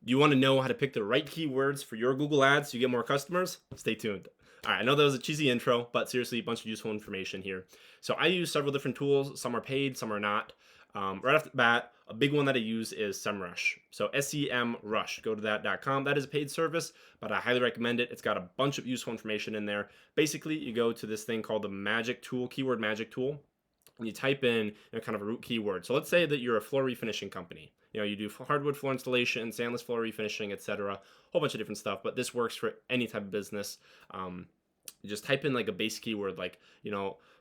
Do you want to know how to pick the right keywords for your Google Ads so you get more customers? Stay tuned. All right, I know that was a cheesy intro, but seriously, a bunch of useful information here. So I use several different tools. Some are paid, some are not. Right off the bat, a big one that I use is SEMrush. So SEMrush. Go to that.com. That is a paid service, but I highly recommend it. It's got a bunch of useful information in there. Basically, you go to this thing called the Magic Tool, Keyword Magic Tool, and you type in kind of a root keyword. So let's say that you're a floor refinishing company. You do hardwood floor installation, sandless floor refinishing, etc. A whole bunch of different stuff, but this works for any type of business. You just type in like a base keyword like,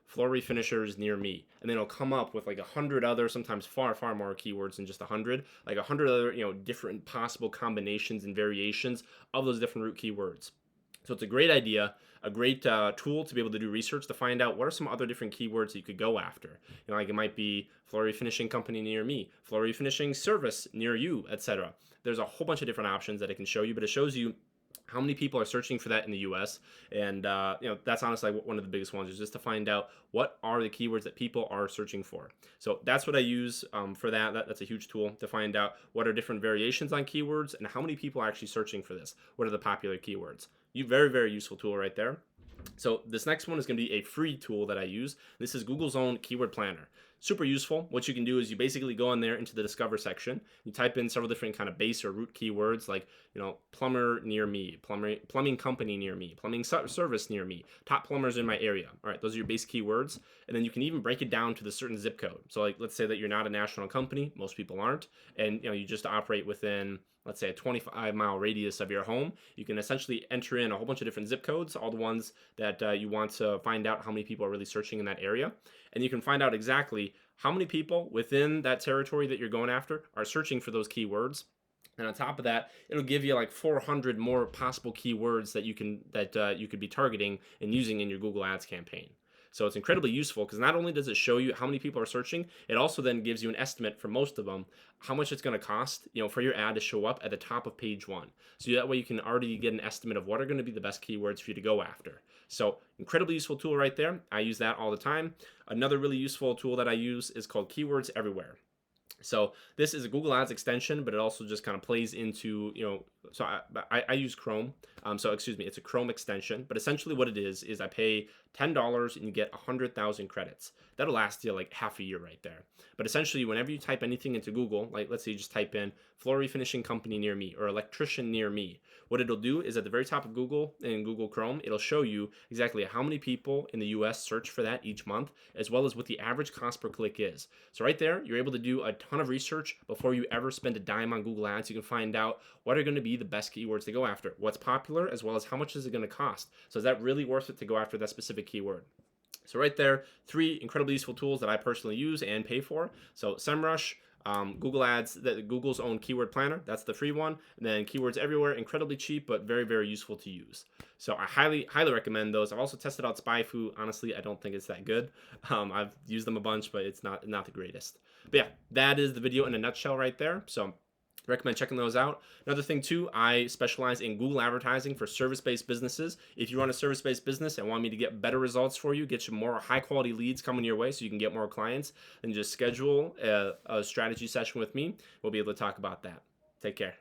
floor refinishers near me, and then it'll come up with like 100 other, sometimes far more keywords than just 100, like 100 other different possible combinations and variations of those different root keywords. So it's a great idea, a great tool to be able to do research to find out what are some other different keywords that you could go after. Like it might be floor refinishing company near me, floor refinishing service near you, etc. There's a whole bunch of different options that it can show you, but it shows you how many people are searching for that in the US. And that's honestly one of the biggest ones, is just to find out what are the keywords that people are searching for. So that's what I use for that's a huge tool to find out what are different variations on keywords and how many people are actually searching for this. What are the popular keywords? Very useful tool right there. So this next one is going to be a free tool that I use. This is Google's own Keyword Planner. Super useful. What you can do is you basically go in there into the Discover section. You type in several different kind of base or root keywords like, plumber near me, plumbing company near me, plumbing service near me, top plumbers in my area. All right, those are your base keywords. And then you can even break it down to the certain zip code. So like, let's say that you're not a national company. Most people aren't. And, you just operate within, let's say, a 25-mile radius of your home. You can essentially enter in a whole bunch of different zip codes, all the ones that you want to find out how many people are really searching in that area. And you can find out exactly how many people within that territory that you're going after are searching for those keywords. And on top of that, it'll give you like 400 more possible keywords that you could be targeting and using in your Google Ads campaign. So it's incredibly useful because not only does it show you how many people are searching, it also then gives you an estimate for most of them, how much it's going to cost, for your ad to show up at the top of page one. So that way you can already get an estimate of what are going to be the best keywords for you to go after. So incredibly useful tool right there. I use that all the time. Another really useful tool that I use is called Keywords Everywhere. So this is a Google Ads extension, but it also just kind of plays into, so I use Chrome. It's a Chrome extension, but essentially what it is I pay $10 and you get 100,000 credits. That'll last you like half a year right there. But essentially, whenever you type anything into Google, like let's say you just type in floor refinishing company near me or electrician near me, what it'll do is at the very top of Google, in Google Chrome, it'll show you exactly how many people in the US search for that each month, as well as what the average cost per click is. So right there, you're able to do a ton of research before you ever spend a dime on Google Ads. You can find out what are going to be the best keywords to go after, what's popular, as well as how much is it going to cost. So is that really worth it to go after that specific keyword? So right there, 3 incredibly useful tools that I personally use and pay for. So SEMrush, Google Ads, Google's own Keyword Planner, that's the free one. And then Keywords Everywhere, incredibly cheap, but very useful to use. So I highly recommend those. I've also tested out SpyFu. Honestly, I don't think it's that good. I've used them a bunch, but it's not the greatest. But yeah, that is the video in a nutshell right there. So recommend checking those out. Another thing too, I specialize in Google advertising for service-based businesses. If you run a service-based business and want me to get better results for you, get you more high-quality leads coming your way so you can get more clients, then just schedule a strategy session with me. We'll be able to talk about that. Take care.